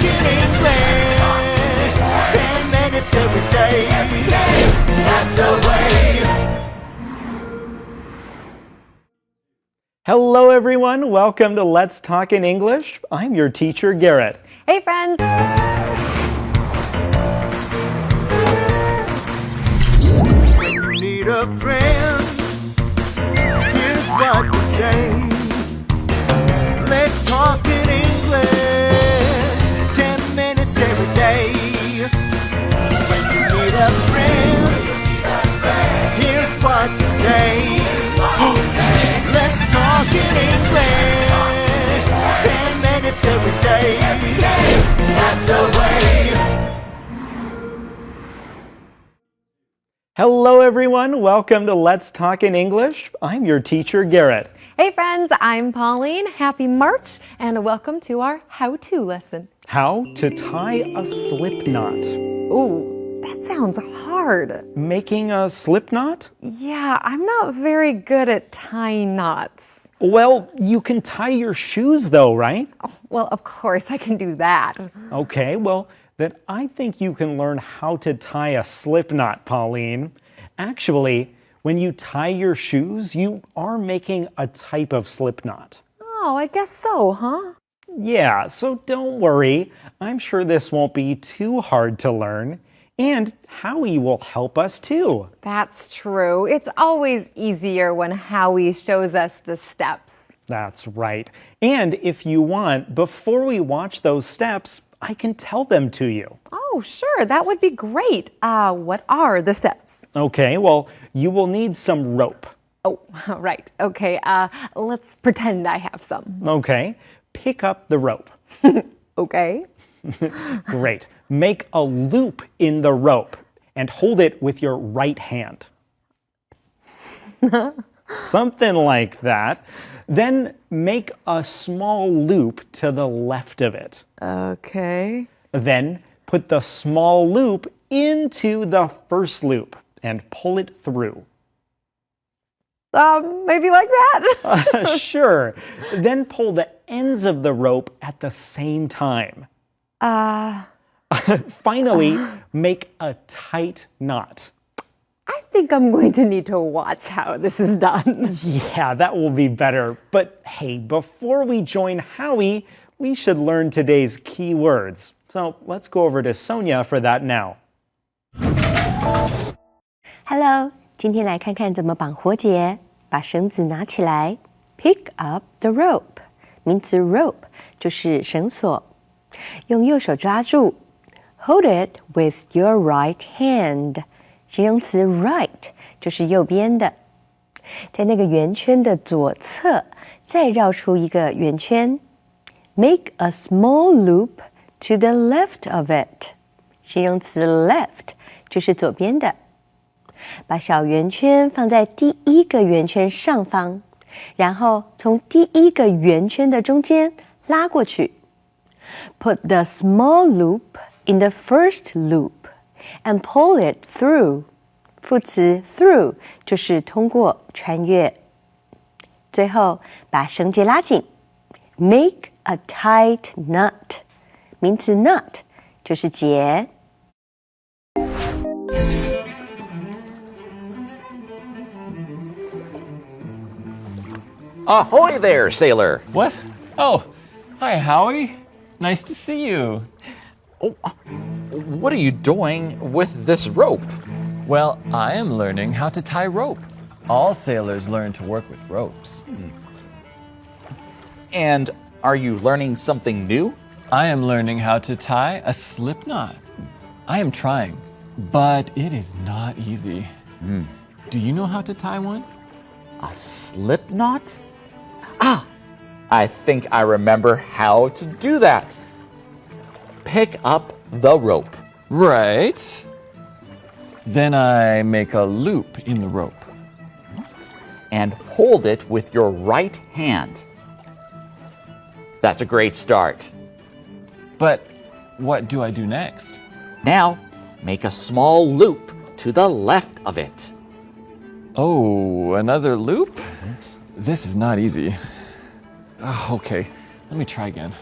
talking English. 10 minutes every day. That's the way. Hello everyone, welcome to Let's Talk in English. I'm your teacher, Garrett. Hey friends! When you need a friend, here's what to say. Let's talk in English. 10 minutes every day. When you need a friend, here's what to say. Let's talk in English. 10 minutes every day. That's the way. Hello everyone, welcome to Let's Talk in English. I'm your teacher, Garrett. Hey friends, I'm Pauline. Happy March and welcome to our how-to lesson. How to tie a slip knot. Ooh, that sounds hard. Making a slip knot? Yeah, I'm not very good at tying knots. Well, you can tie your shoes though, right? Oh, well, of course I can do that. Okay, well, then I think you can learn how to tie a slip knot, Pauline. Actually, when you tie your shoes, you are making a type of slip knot. Oh, I guess so, huh? Yeah, so don't worry. I'm sure this won't be too hard to learn. And Howie will help us too. That's true. It's always easier when Howie shows us the steps. That's right. And if you want, before we watch those steps, I can tell them to you. Oh, sure. That would be great. What are the steps? Okay, well, you will need some rope. Oh, right. Okay. Let's pretend I have some. Okay, pick up the rope. Okay. Great. Make a loop in the rope and hold it with your right hand. Something like that. Then make a small loop to the left of it. Okay. Then put the small loop into the first loop and pull it through. Maybe like that? Sure. Then pull the ends of the rope at the same time. Finally, make a tight knot. I think I'm going to need to watch how this is done. Yeah, that will be better. But hey, before we join Howie, we should learn today's key words. So let's go over to Sonia for that now. Hello， 今天来看看怎么绑活结。把绳子拿起来 ，pick up the rope。名词 rope 就是绳索，用右手抓住 ，hold it with your right hand。形容词 right 就是右边的，在那个圆圈的左侧再绕出一个圆圈 ，make a small loop to the left of it。形容词 left 就是左边的。把小圆圈放在第一个圆圈上方，然后从第一个圆圈的中间拉过去。Put the small loop in the first loop and pull it through. 副词 through 就是通过、穿越。最后把绳结拉紧 ，make a tight knot. 名词 knot 就是结。Ahoy there, sailor. What? Oh, hi, Howie. Nice to see you. Oh, what are you doing with this rope? Well, I am learning how to tie rope. All sailors learn to work with ropes. And are you learning something new? I am learning how to tie a slip knot. I am trying, but it is not easy. Do you know how to tie one? A slip knot? I think I remember how to do that. Pick up the rope. Right. Then I make a loop in the rope. And hold it with your right hand. That's a great start. But what do I do next? Now, make a small loop to the left of it. Oh, another loop? This is not easy. Okay, let me try again.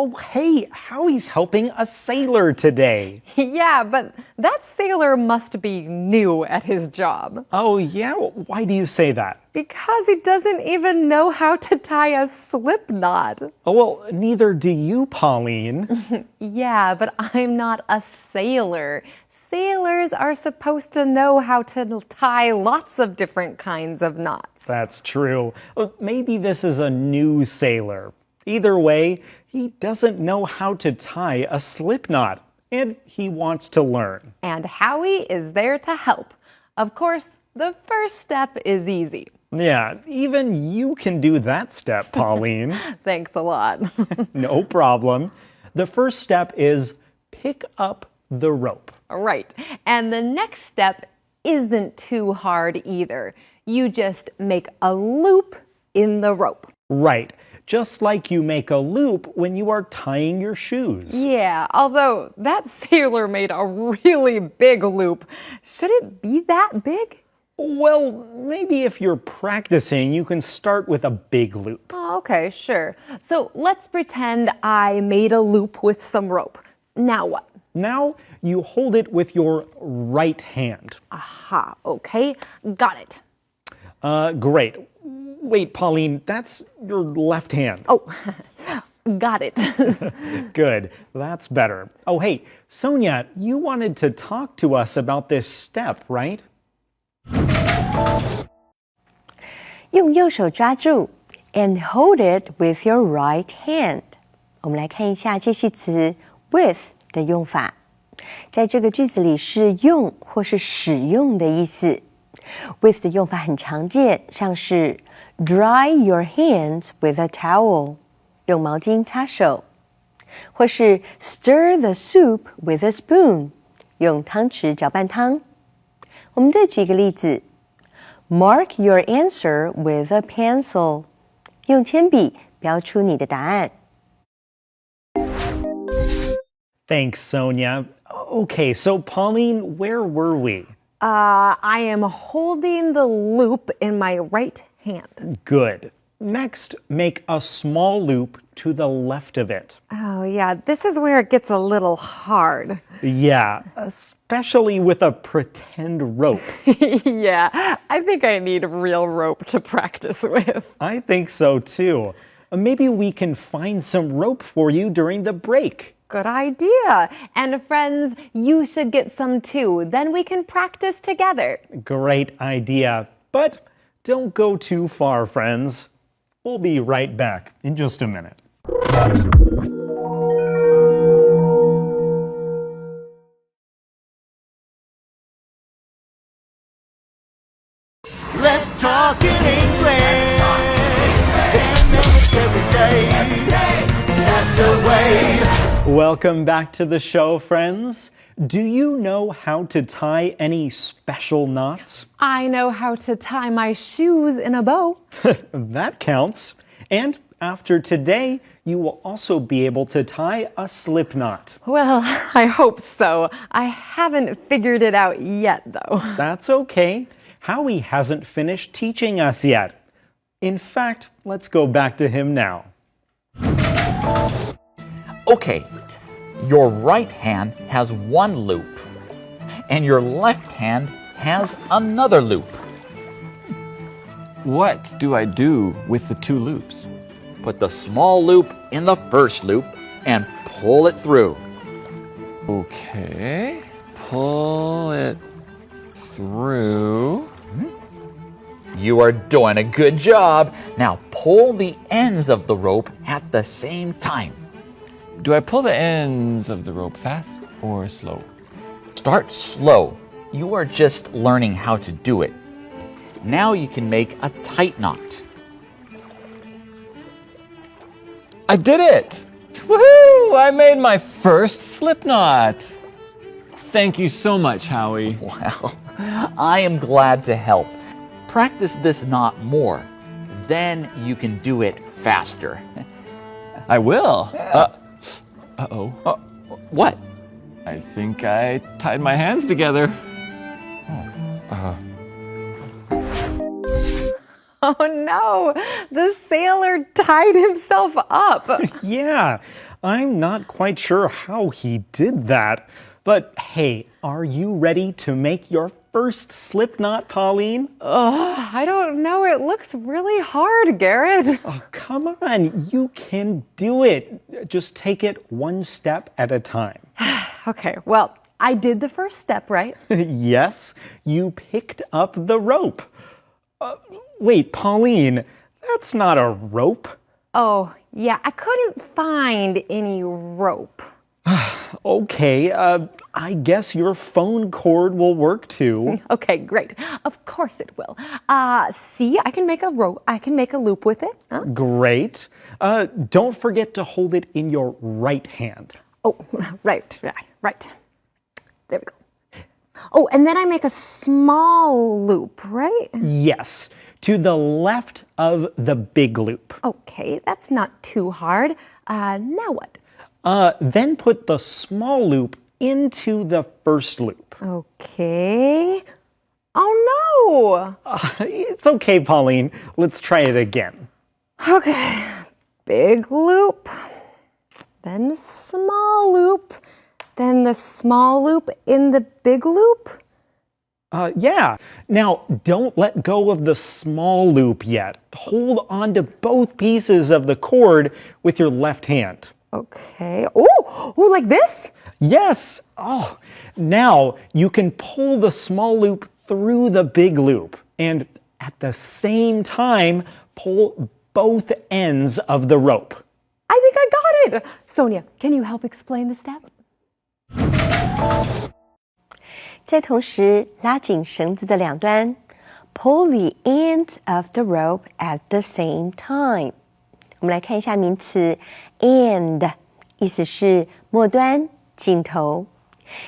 Oh, hey, Howie's helping a sailor today. Yeah, but that sailor must be new at his job. Oh, yeah? Why do you say that? Because he doesn't even know how to tie a slip knot. Oh, well, neither do you, Pauline. Yeah, but I'm not a sailor. Sailors are supposed to know how to tie lots of different kinds of knots. That's true. Maybe this is a new sailor. Either way, he doesn't know how to tie a slip knot, and he wants to learn. And Howie is there to help. Of course, the first step is easy. Yeah, even you can do that step, Pauline. Thanks a lot. No problem. The first step is pick up the rope. Right. And the next step isn't too hard either. You just make a loop in the rope. Right. Just like you make a loop when you are tying your shoes. Yeah, although that sailor made a really big loop. Should it be that big? Well, maybe if you're practicing, you can start with a big loop. Oh, okay, sure. So let's pretend I made a loop with some rope. Now what? Now you hold it with your right hand. Aha, okay, got it. Great. Wait, Pauline, that's your left hand. Oh, got it. Good. That's better. Oh, hey, Sonia, you wanted to talk to us about this step, right? 用右手抓住 and hold it with your right hand。我们来看一下介系词 with 的用法，在这个句子里是用或是使用的意思。with 的用法很常见，像是 dry your hands with a towel， 用毛巾擦手，或是 stir the soup with a spoon， 用汤匙搅拌汤。我们再举一个例子 ，mark your answer with a pencil， 用铅笔标出你的答案。Thanks, Sonia. Okay, so Pauline, where were we? I am holding the loop in my right hand. Good. Next, make a small loop to the left of it. Oh, yeah, this is where it gets a little hard. Yeah, especially with a pretend rope. Yeah, I think I need real rope to practice with. I think so too. Maybe we can find some rope for you during the break. Good idea. And friends, you should get some too. Then we can practice together. Great idea. But don't go too far, friends. We'll be right back in just a minute. Let's talk in English. 10 minutes every day. That's the way. Welcome back to the show, friends. Do you know how to tie any special knots? I know how to tie my shoes in a bow. That counts. And after today, you will also be able to tie a slip knot. Well, I hope so. I haven't figured it out yet, though. That's okay. Howie hasn't finished teaching us yet. In fact, let's go back to him now. Okay, your right hand has one loop, and your left hand has another loop. What do I do with the two loops? Put the small loop in the first loop and pull it through. Okay, pull it through. You are doing a good job. Now pull the ends of the rope at the same time. Do I pull the ends of the rope fast or slow? Start slow. You are just learning how to do it. Now you can make a tight knot. I did it! Woohoo! I made my first slip knot. Thank you so much, Howie. Well, I am glad to help. Practice this knot more. Then you can do it faster. I will. Uh-oh. What? I think I tied my hands together. Oh no, the sailor tied himself up. Yeah. I'm not quite sure how he did that. But hey, are you ready to make your first slip knot, Pauline? I don't know. It looks really hard, Garrett. Oh, come on, you can do it. Just take it one step at a time. Okay, well, I did the first step, right? Yes, you picked up the rope. Wait, Pauline, that's not a rope. Oh, yeah, I couldn't find any rope. Okay, I guess your phone cord will work too. Okay, great. Of course it will. See, I can make a rope. I can make a loop with it. Huh? Great. Don't forget to hold it in your right hand. Oh, right. There we go. Oh, and then I make a small loop, right? Yes, to the left of the big loop. Okay, that's not too hard. Now what? Then put the small loop into the first loop. Okay. Oh no! It's okay, Pauline. Let's try it again. Okay, big loop, then the small loop, then the small loop in the big loop. Yeah. Now, don't let go of the small loop yet. Hold on to both pieces of the cord with your left hand. Okay. Oh, like this? Yes. Oh, now you can pull the small loop through the big loop and at the same time pull both ends of the rope. I think I got it. Sonia, can you help explain the step? 在同时拉紧绳子的两端 ，pull the ends of the rope at the same time。我们来看一下名词 end， 意思是末端、尽头。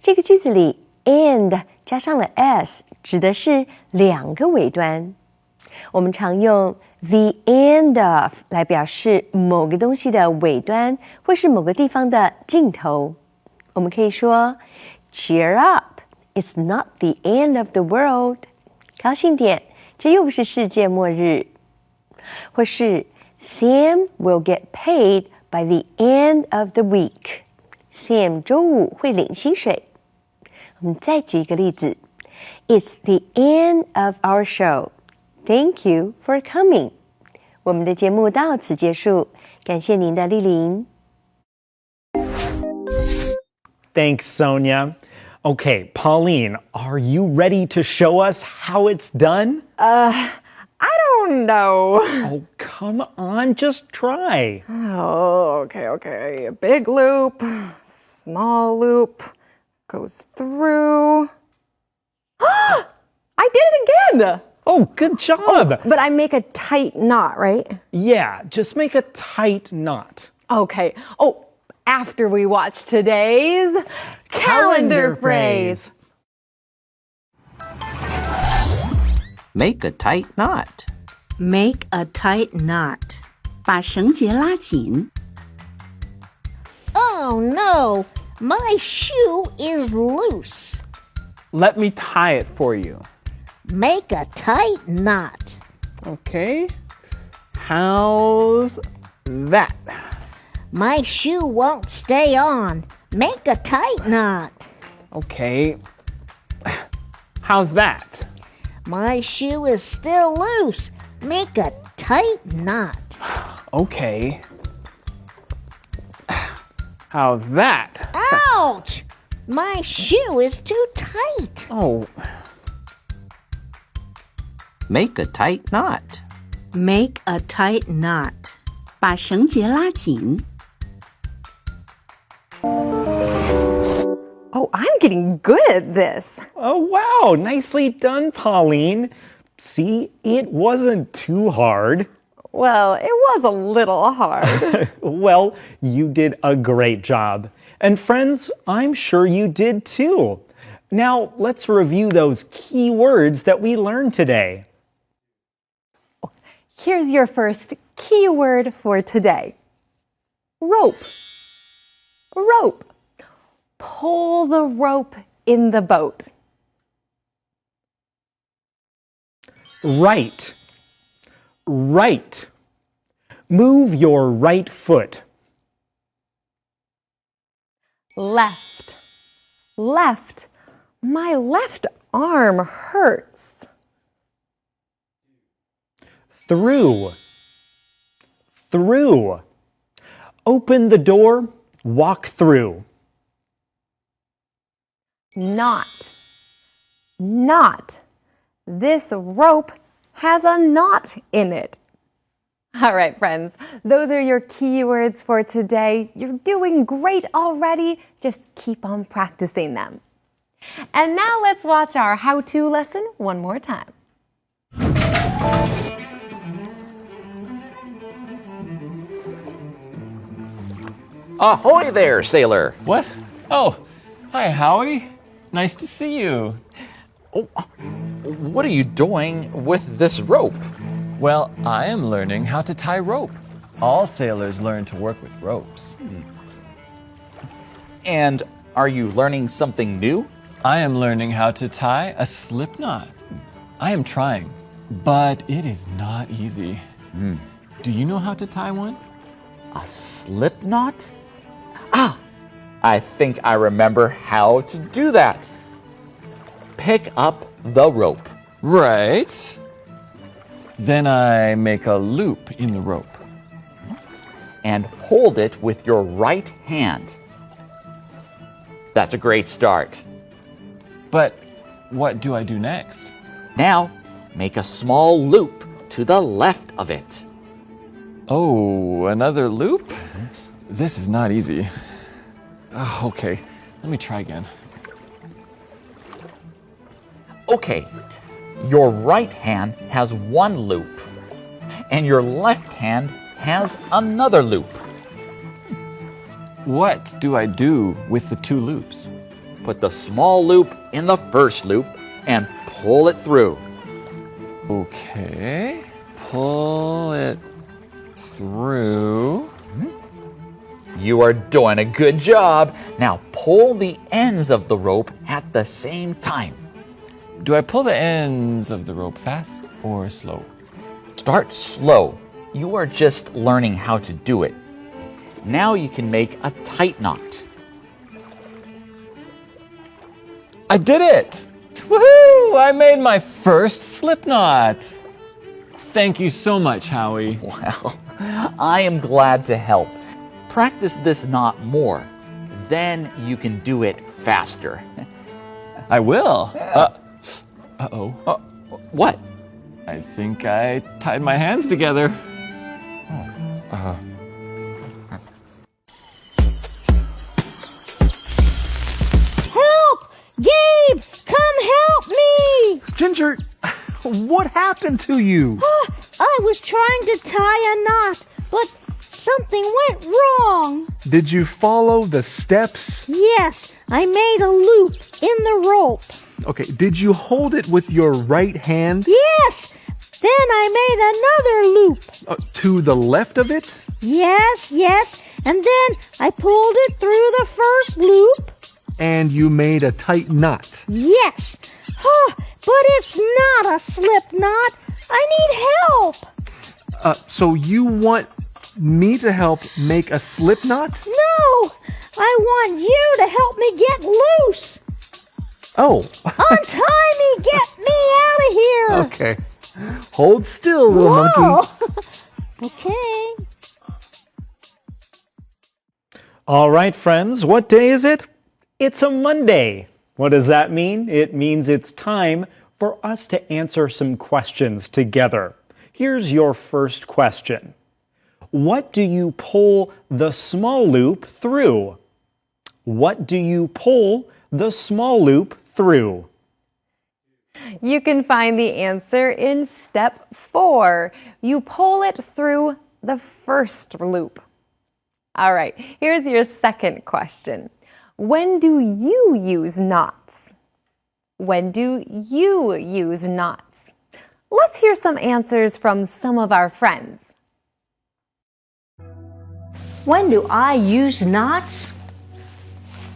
这个句子里 end 加上了 s， 指的是两个尾端。我们常用 the end of 来表示某个东西的尾端，或是某个地方的尽头。我们可以说 cheer up。It's not the end of the world. 高兴点，这又不是世界末日。或是 Sam will get paid by the end of the week. Sam 周五会领薪水。我们再举一个例子 It's the end of our show. Thank you for coming. 我们的节目到此结束，感谢您的莅临。Thanks, Sonia. Okay, Pauline, are you ready to show us how it's done? I don't know. Oh, come on, just try. Oh, okay. A big loop, small loop, goes through. I did it again! Oh, good job. But I make a tight knot, right? Yeah, just make a tight knot. Okay. Oh, after we watch today's calendar phrase. Make a tight knot. Make a tight knot. 把绳结拉紧。 Oh no, my shoe is loose. Let me tie it for you. Make a tight knot. Okay. How's that? My shoe won't stay on. Make a tight knot. Okay. How's that? My shoe is still loose. Make a tight knot. Okay. How's that? Ouch! My shoe is too tight. Oh, Make a tight knot. Make a tight knot. 把绳结拉紧。 Oh, I'm getting good at this. Oh, wow, nicely done, Pauline. See, it wasn't too hard. Well, it was a little hard. Well, you did a great job. And friends, I'm sure you did too. Now, let's review those key words that we learned today. Here's your first key word for today. Rope. Rope. Pull the rope in the boat. Right. Right. Move your right foot. Left. Left. My left arm hurts. Through. Through. Open the door, walk through. Knot. Knot. This rope has a knot in it. All right, friends, those are your keywords for today. You're doing great already. Just keep on practicing them. And now let's watch our how-to lesson one more time. Ahoy there, sailor. What? Oh, hi, Howie. Nice to see you. Oh, what are you doing with this rope? Well, I am learning how to tie rope. All sailors learn to work with ropes. And are you learning something new? I am learning how to tie a slip knot. I am trying, but it is not easy. Do you know how to tie one? A slip knot? Ah, I think I remember how to do that. Pick up the rope. Right. Then I make a loop in the rope. And hold it with your right hand. That's a great start. But what do I do next? Now, make a small loop to the left of it. Oh, another loop? This is not easy. Okay, let me try again. Okay, your right hand has one loop, and your left hand has another loop. What do I do with the two loops? Put the small loop in the first loop and pull it through. Okay, pull it through. You are doing a good job. Now pull the ends of the rope at the same time. Do I pull the ends of the rope fast or slow? Start slow. You are just learning how to do it. Now you can make a tight knot. I did it! Woohoo! I made my first slip knot. Thank you so much, Howie. Well, I am glad to help. Practice this knot more. Then you can do it faster. I will. Uh-oh. What? I think I tied my hands together. Help! Gabe, come help me! Ginger, what happened to you? I was trying to tie a knot, but something went wrong. Did you follow the steps? Yes, I made a loop in the rope. Okay, did you hold it with your right hand? Yes, then I made another loop. To the left of it? Yes, and then I pulled it through the first loop. And you made a tight knot. Yes, but it's not a slip knot. I need help. So you want me to help make a slip knot? No, I want you to help me get loose. Oh. Untie me, get me out of here. Okay. Hold still, little monkey. Okay. All right, friends, what day is it? It's a Monday. What does that mean? It means it's time for us to answer some questions together. Here's your first question. What do you pull the small loop through? What do you pull the small loop through? You can find the answer in step 4. You pull it through the first loop. All right, here's your second question. When do you use knots? When do you use knots? Let's hear some answers from some of our friends. When do I use knots?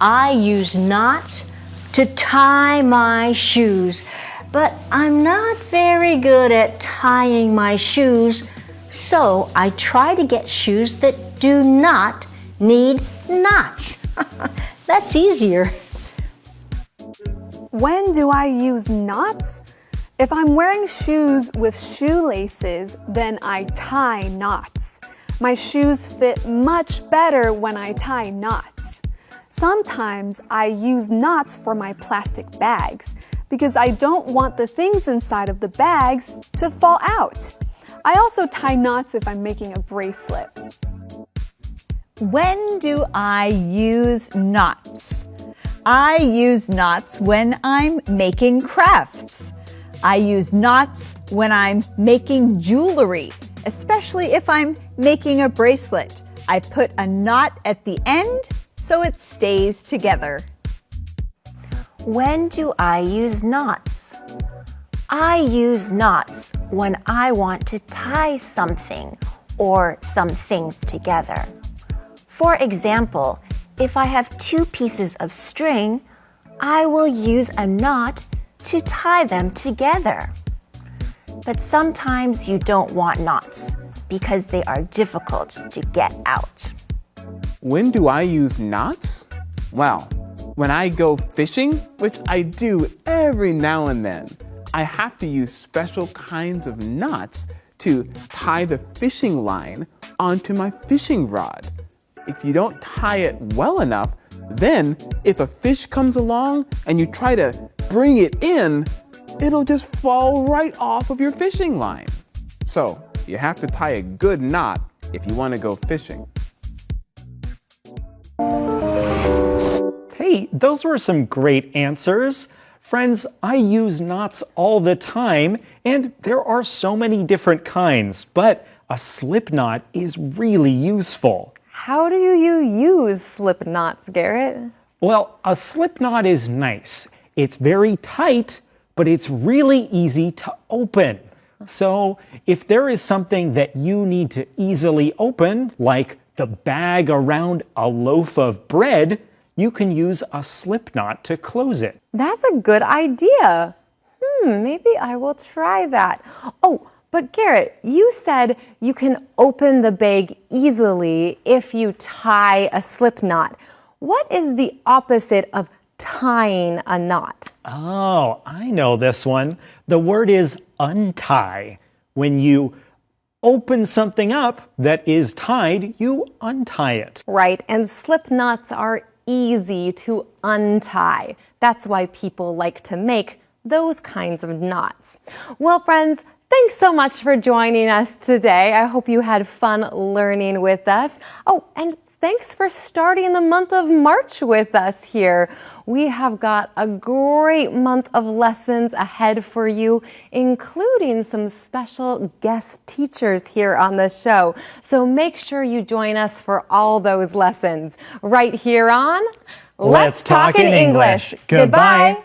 I use knots to tie my shoes, but I'm not very good at tying my shoes, so I try to get shoes that do not need knots. That's easier. When do I use knots? If I'm wearing shoes with shoelaces, then I tie knots. My shoes fit much better when I tie knots. Sometimes I use knots for my plastic bags because I don't want the things inside of the bags to fall out. I also tie knots if I'm making a bracelet. When do I use knots? I use knots when I'm making crafts. I use knots when I'm making jewelry, especially if I'm making a bracelet. I put a knot at the end so it stays together. When do I use knots? I use knots when I want to tie something or some things together. For example, if I have two pieces of string, I will use a knot to tie them together. But sometimes you don't want knots because they are difficult to get out. When do I use knots? Well, when I go fishing, which I do every now and then, I have to use special kinds of knots to tie the fishing line onto my fishing rod. If you don't tie it well enough, then if a fish comes along and you try to bring it in, it'll just fall right off of your fishing line. So you have to tie a good knot if you want to go fishing. Hey, those were some great answers. Friends, I use knots all the time, and there are so many different kinds, but a slip knot is really useful. How do you use slip knots, Garrett? Well, a slip knot is nice. It's very tight, but it's really easy to open. So if there is something that you need to easily open, like the bag around a loaf of bread, you can use a slip knot to close it. That's a good idea. Maybe I will try that. Oh, but Garrett, you said you can open the bag easily if you tie a slip knot. What is the opposite of tying a knot? Oh, I know this one. The word is untie. When you open something up that is tied, you untie it. Right, and slip knots are easy to untie. That's why people like to make those kinds of knots. Well, friends, thanks so much for joining us today. I hope you had fun learning with us. Oh, and thanks for starting the month of March with us here. We have got a great month of lessons ahead for you, including some special guest teachers here on the show. So make sure you join us for all those lessons right here on Let's Talk in English. Goodbye.